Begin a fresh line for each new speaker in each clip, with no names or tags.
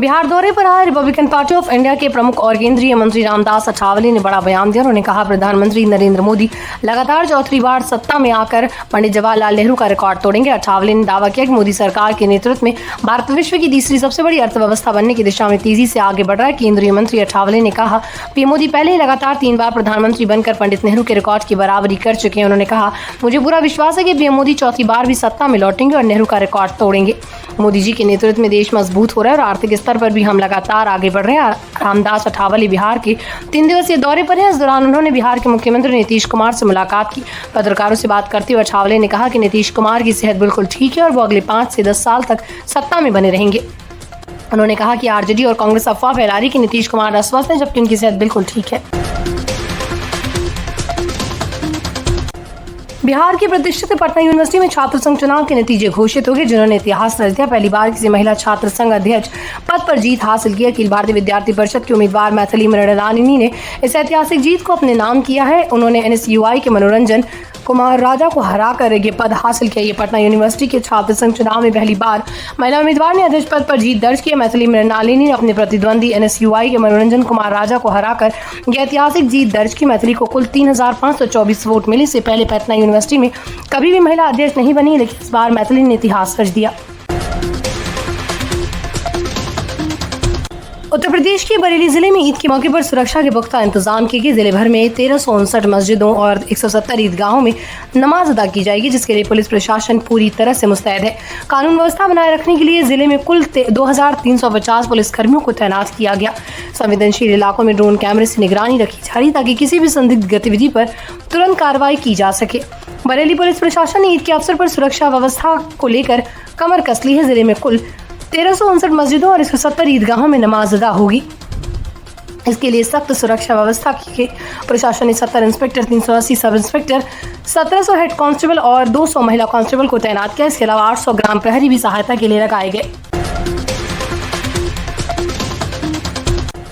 बिहार दौरे पर आए रिपब्लिकन पार्टी ऑफ इंडिया के प्रमुख और केंद्रीय मंत्री रामदास अठावले ने बड़ा बयान दिया। उन्होंने कहा, प्रधानमंत्री नरेंद्र मोदी लगातार चौथी बार सत्ता में आकर पंडित जवाहरलाल नेहरू का रिकॉर्ड तोड़ेंगे। अठावले ने दावा किया कि मोदी सरकार के नेतृत्व में भारत विश्व की तीसरी सबसे बड़ी अर्थव्यवस्था बनने की दिशा में तेजी से आगे बढ़ रहा है। केंद्रीय मंत्री अठावले ने कहा, पीएम मोदी पहले ही लगातार 3 बार प्रधानमंत्री बनकर पंडित नेहरू के रिकॉर्ड की बराबरी कर चुके हैं। उन्होंने कहा, मुझे पूरा विश्वास है कि पीएम मोदी चौथी बार भी सत्ता में लौटेंगे और नेहरू का रिकॉर्ड तोड़ेंगे। मोदी जी के नेतृत्व में देश मजबूत हो रहा है और आर्थिक स्तर पर भी हम लगातार आगे बढ़ रहे हैं। रामदास अठावले बिहार के 3 दिवसीय दौरे पर हैं। इस दौरान उन्होंने बिहार के मुख्यमंत्री नीतीश कुमार से मुलाकात की। पत्रकारों से बात करते हुए अठावले ने कहा कि नीतीश कुमार की सेहत बिल्कुल ठीक है और वो अगले 5 से 10 साल तक सत्ता में बने रहेंगे। उन्होंने कहा कि आरजेडी और कांग्रेस अफवाह फैला रही कि नीतीश कुमार अस्वस्थ हैं, जबकि उनकी सेहत बिल्कुल ठीक है। बिहार की प्रतिष्ठित पटना यूनिवर्सिटी में छात्र संघ चुनाव के नतीजे घोषित हो गए, जिन्होंने इतिहास रच दिया। पहली बार किसी महिला छात्र संघ अध्यक्ष पद पर जीत हासिल की। अखिल भारतीय विद्यार्थी परिषद की उम्मीदवार मैथिली मृणालिनी ने इस ऐतिहासिक जीत को अपने नाम किया है। उन्होंने एनएसयूआई के मनोरंजन कुमार राजा को हराकर ये पद हासिल किया। ये पटना यूनिवर्सिटी के छात्र संघ चुनाव में पहली बार महिला उम्मीदवार ने अध्यक्ष पद पर जीत दर्ज की। मैथिली मृणालिनी ने अपने प्रतिद्वंदी एनएसयूआई के मनोरंजन कुमार राजा को हराकर यह ऐतिहासिक जीत दर्ज की। मैथिली को कुल 3524 वोट मिले। इससे पहले पटना यूनिवर्सिटी में कभी भी महिला अध्यक्ष नहीं बनी, लेकिन इस बार मैथिली ने इतिहास रच दिया। उत्तर प्रदेश के बरेली जिले में ईद के मौके पर सुरक्षा के पुख्ता इंतजाम किए गए। जिले भर में 1359 मस्जिदों और 170 ईदगाहों में नमाज अदा की जाएगी, जिसके लिए पुलिस प्रशासन पूरी तरह से मुस्तैद है। कानून व्यवस्था बनाए रखने के लिए जिले में कुल 2350 पुलिसकर्मियों को तैनात किया गया। संवेदनशील इलाकों में ड्रोन कैमरे से निगरानी रखी जा रही, ताकि किसी भी संदिग्ध गतिविधि पर तुरंत कार्रवाई की जा सके। बरेली पुलिस प्रशासन ने ईद के अवसर पर सुरक्षा व्यवस्था को लेकर कमर कस ली है। जिले में कुल 1359 मस्जिदों और 170 ईदगाहों में नमाज अदा होगी। इसके लिए सख्त सुरक्षा व्यवस्था की। प्रशासन ने 70 inspector, 380 sub inspector, 1700 head constable और 200 महिला कांस्टेबल को तैनात किया। इसके अलावा 800 ग्राम प्रहरी भी सहायता के लिए लगाए गए।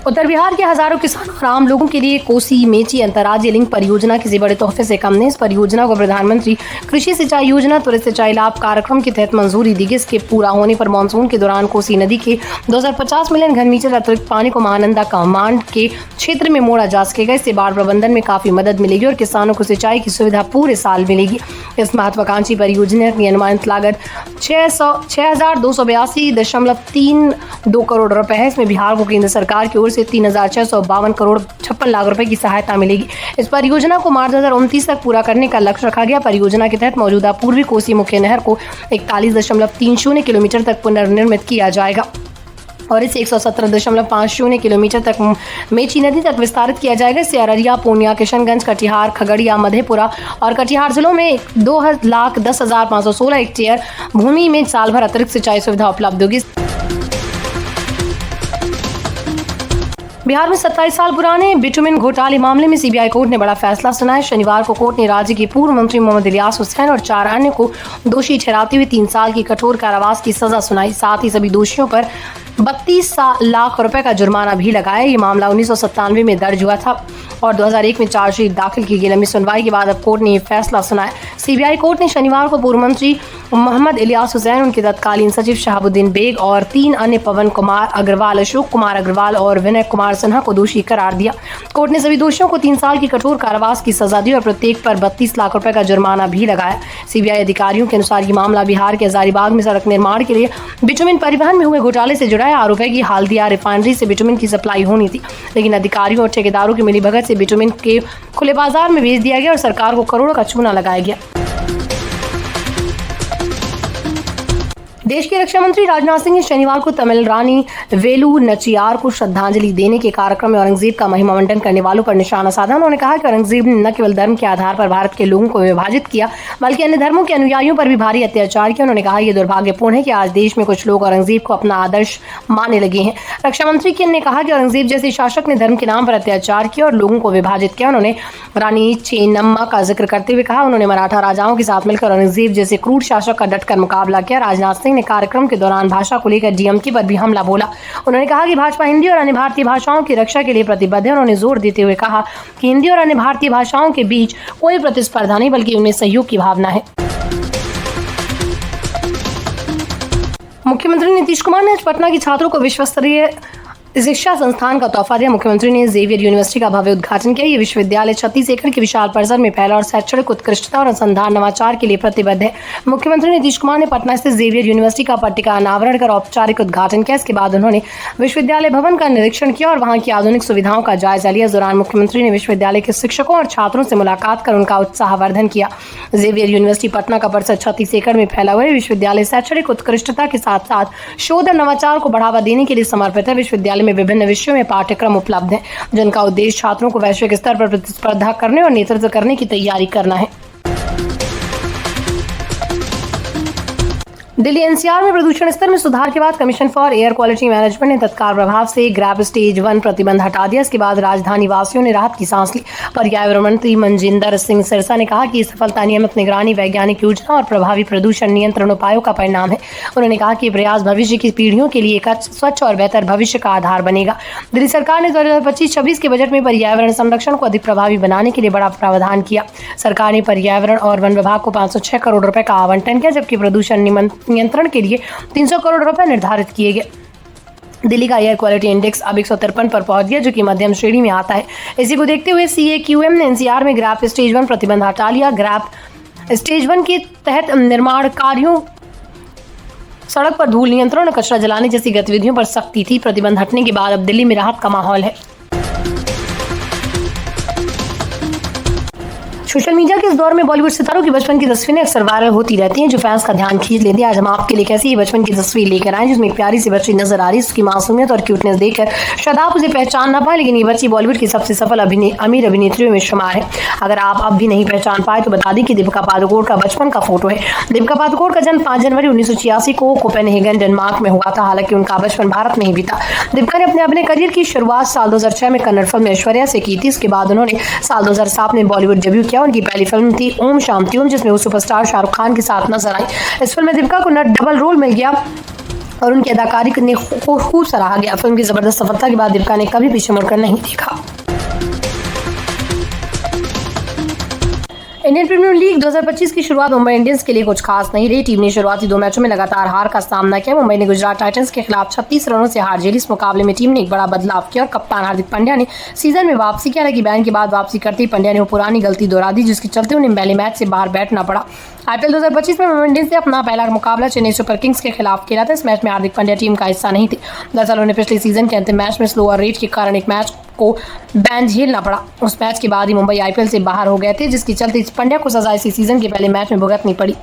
उत्तर बिहार के हजारों किसानों और आम लोगों के लिए कोसी मेची अंतर्राज्यीय लिंक परियोजना किसी बड़े तोहफे से कम नहीं। इस परियोजना को प्रधानमंत्री कृषि सिंचाई योजना त्वरित सिंचाई लाभ कार्यक्रम के तहत मंजूरी दी गई। इसके पूरा होने पर मानसून के दौरान कोसी नदी के 2050 मिलियन घन मीटर अतिरिक्त पानी को महानंदा कमांड के क्षेत्र में मोड़ा जा सकेगा। इससे बाढ़ प्रबंधन में काफी मदद मिलेगी और किसानों को सिंचाई की सुविधा पूरे साल मिलेगी। इस महत्वाकांक्षी परियोजना की अनुमानित लागत 6282.32 करोड़ रुपए है। इसमें बिहार को केंद्र सरकार की ओर से 3652 करोड़ 56 लाख रुपए की सहायता मिलेगी। इस परियोजना को मार्च 2029 तक पूरा करने का लक्ष्य रखा गया। परियोजना के तहत मौजूदा पूर्वी कोसी मुख्य नहर को 41.30 किलोमीटर तक पुनर्निर्मित किया जाएगा और इसे 117.50 किलोमीटर तक मेची नदी तक विस्तारित किया जाएगा। इससे अररिया, पूर्णिया, किशनगंज, कटिहार, खगड़िया, मधेपुरा और कटिहार जिलों में 2,10,516 हेक्टेयर भूमि में साल भर अतिरिक्त सिंचाई सुविधा उपलब्ध होगी। बिहार में 27 साल पुराने बिटुमिन घोटाले मामले में सीबीआई कोर्ट ने बड़ा फैसला सुनाया। शनिवार को कोर्ट ने राज्य के पूर्व मंत्री मोहम्मद इलियास हुसैन और 4 अन्य को दोषी ठहराते हुए 3 साल की कठोर कारावास की सजा सुनाई। साथ ही सभी दोषियों पर 32 लाख रुपए का जुर्माना भी लगाया। ये मामला 1997 में दर्ज हुआ था और 2001 में चार्जशीट दाखिल की गई। लंबी सुनवाई के बाद अब कोर्ट ने ये फैसला सुनाया। सीबीआई कोर्ट ने शनिवार को पूर्व मंत्री मोहम्मद इलियास हुसैन, उनके तत्कालीन सचिव शहाबुद्दीन बेग और 3 अन्य पवन कुमार अग्रवाल, अशोक कुमार अग्रवाल और विनय कुमार सिन्हा को दोषी करार दिया। कोर्ट ने सभी दोषियों को 3 साल की कठोर कारावास की सजा दी और प्रत्येक पर 32 लाख रुपए का जुर्माना भी लगाया। सीबीआई अधिकारियों के अनुसार ये मामला बिहार के हजारीबाग में सड़क निर्माण के लिए बिटुमिन परिवहन में हुए घोटाले से जुड़ा है। आरोप है कि हल्दिया रिफाइनरी से बिटुमिन की सप्लाई होनी थी, लेकिन अधिकारियों और ठेकेदारों की मिलीभगत से बिटुमिन के खुले बाजार में भेज दिया गया और सरकार को करोड़ों का चूना लगाया गया। देश के रक्षा मंत्री राजनाथ सिंह ने शनिवार को तमिल रानी वेलु नचियार को श्रद्धांजलि देने के कार्यक्रम में औरंगजेब का महिमा मंडन करने वालों पर निशाना साधा। उन्होंने कहा कि औरंगजेब ने न केवल धर्म के आधार पर भारत के लोगों को विभाजित किया, बल्कि अन्य धर्मों के अनुयायियों पर भी भारी अत्याचार किया। उन्होंने कहा, यह दुर्भाग्यपूर्ण है कि आज देश में कुछ लोग औरंगजेब को अपना आदर्श मानने लगे हैं। रक्षा मंत्री ने कहा कि औरंगजेब जैसे शासक ने धर्म के नाम पर अत्याचार किया और लोगों को विभाजित किया। उन्होंने रानी चेन्नम्मा का जिक्र करते हुए कहा, उन्होंने मराठा राजाओं के साथ मिलकर औरंगजेब जैसे क्रूर शासक का डटकर मुकाबला किया। राजनाथ सिंह ने कार्यक्रम के दौरान भाषा को लेकर डीएमके पर भी हमला बोला। उन्होंने कहा कि भाजपा हिंदी और अन्य भारतीय भाषाओं की रक्षा के लिए प्रतिबद्ध है। उन्होंने जोर देते हुए कहा कि हिंदी और अन्य भारतीय भाषाओं के बीच कोई प्रतिस्पर्धा नहीं, बल्कि उनमें सहयोग की भावना है। मुख्यमंत्री नीतीश कुमार ने आज पटना के छात्रों को विश्व स्तरीय शिक्षा संस्थान का तोहफा दिया। मुख्यमंत्री ने जेवियर यूनिवर्सिटी का भव्य उद्घाटन किया। ये विश्वविद्यालय 36 एकड़ के विशाल परिसर में फैला और शैक्षणिक उत्कृष्टता और अनुसंधान नवाचार के लिए प्रतिबद्ध है। मुख्यमंत्री नीतीश कुमार ने पटना स्थित जेवियर यूनिवर्सिटी का पट्टिका अनावरण कर औपचारिक उद्घाटन किया। इसके बाद उन्होंने विश्वविद्यालय भवन का निरीक्षण किया और वहां की आधुनिक सुविधाओं का जायजा लिया। इस दौरान मुख्यमंत्री ने विश्वविद्यालय के शिक्षकों और छात्रों से मुलाकात कर उनका उत्साहवर्धन किया। जेवियर यूनिवर्सिटी पटना का परिसर 36 एकड़ में फैला हुआ है। विश्वविद्यालय शैक्षणिक उत्कृष्टता के साथ साथ शोध और नवाचार को बढ़ावा देने के लिए समर्पित है। विश्वविद्यालय में विभिन्न विषयों में पाठ्यक्रम उपलब्ध हैं, जिनका उद्देश्य छात्रों को वैश्विक स्तर पर प्रतिस्पर्धा करने और नेतृत्व करने की तैयारी करना है। दिल्ली एनसीआर में प्रदूषण स्तर में सुधार के बाद commission for air quality management ने तत्काल प्रभाव से ग्रैब स्टेज 1 प्रतिबंध हटा दिया। इसके बाद राजधानी वासियों ने राहत की सांस ली। पर्यावरण मंत्री मनजिंदर सिंह सिरसा ने कहा कि ये सफलता नियमित निगरानी, वैज्ञानिक योजना और प्रभावी प्रदूषण नियंत्रण उपायों का परिणाम है। उन्होंने कहा कि प्रयास भविष्य की पीढ़ियों के लिए एक स्वच्छ और बेहतर भविष्य का आधार बनेगा। दिल्ली सरकार ने 2025-26 के बजट में पर्यावरण संरक्षण को अधिक प्रभावी बनाने के लिए बड़ा प्रावधान किया। सरकार ने पर्यावरण और वन विभाग को 506 करोड़ रुपए का आवंटन किया, जबकि प्रदूषण नियंत्रण के लिए 300 करोड़ रुपए निर्धारित किए गए। दिल्ली का एयर क्वालिटी इंडेक्स अब 153 पर पहुंच गया, जो कि मध्यम श्रेणी में आता है। इसी को देखते हुए CAQM ने एनसीआर में ग्रैब स्टेज 1 प्रतिबंध हटा लिया। ग्रैब स्टेज 1 के तहत निर्माण कार्यों, सड़क पर धूल नियंत्रण और कचरा जलाने जैसी गतिविधियों पर सख्ती थी। प्रतिबंध हटने के बाद अब दिल्ली में राहत का माहौल है। सोशल मीडिया के इस दौर में बॉलीवुड सितारों की बचपन की तस्वीरें अक्सर वायरल होती रहती हैं, जो फैंस का ध्यान खींच लेती है। आज हम आपके लिए कैसी बचपन की तस्वीर लेकर आए, जिसमें एक प्यारी सी बच्ची नजर आ रही है। उसकी मासूमियत और क्यूटनेस देखकर शायद आप उसे पहचान ना पाए, लेकिन ये बच्ची बॉलीवुड की सबसे सफल अमीर अभिनेत्रियों में शुमार है। अगर आप अब भी नहीं पहचान पाए तो बता दें कि दीपिका पादुकोण का बचपन का फोटो है। दीपिका पादुकोण का जन्म 5 जनवरी 1986 को कोपेनहेगन, डेनमार्क में हुआ था। हालांकि उनका बचपन भारत में ही बीता। दीपिका ने अपने करियर की शुरुआत साल 2006 में कन्नड़ फिल्म ऐश्वर्या से की थी। इसके बाद उन्होंने साल 2007 में बॉलीवुड डेब्यू किया। उनकी पहली फिल्म थी ओम शांति ओम, जिसमें वो सुपरस्टार शाहरुख खान के साथ नजर आई। इस फिल्म में दीपिका को डबल रोल मिल गया और उनकी अदाकारी ने खूब सराहा गया। फिल्म की जबरदस्त सफलता के बाद दीपिका ने कभी पीछे मुड़कर नहीं देखा। इंडियन प्रीमियर लीग 2025 की शुरुआत मुंबई इंडियंस के लिए कुछ खास नहीं रही। टीम ने शुरुआती 2 मैचों में लगातार हार का सामना किया। मुंबई ने गुजरात टाइटंस के खिलाफ 36 रनों से हार झेली। इस मुकाबले में टीम ने एक बड़ा बदलाव किया और कप्तान हार्दिक पांड्या ने सीजन में वापसी की। हालांकि बैन के बाद वापसी करते ही पांड्या ने वो पुरानी गलती दोहरा दी, जिसके चलते उन्हें पहले मैच से बाहर बैठना पड़ा। IPL 2025 में मुंबई इंडियंस ने अपना पहला मुकाबला चेन्नई सुपर किंग्स के खिलाफ खेला था। इस मैच में हार्दिक पांड्या टीम का हिस्सा नहीं थे। दरअसल उन्हें पिछले सीजन के अंतिम मैच में स्लोअर रेट के कारण एक मैच को बैन झेलना पड़ा। उस मैच के बाद ही मुंबई IPL से बाहर हो गए थे, जिसके चलते पांड्या को सजा इसी सीजन के पहले मैच में भुगतनी पड़ी।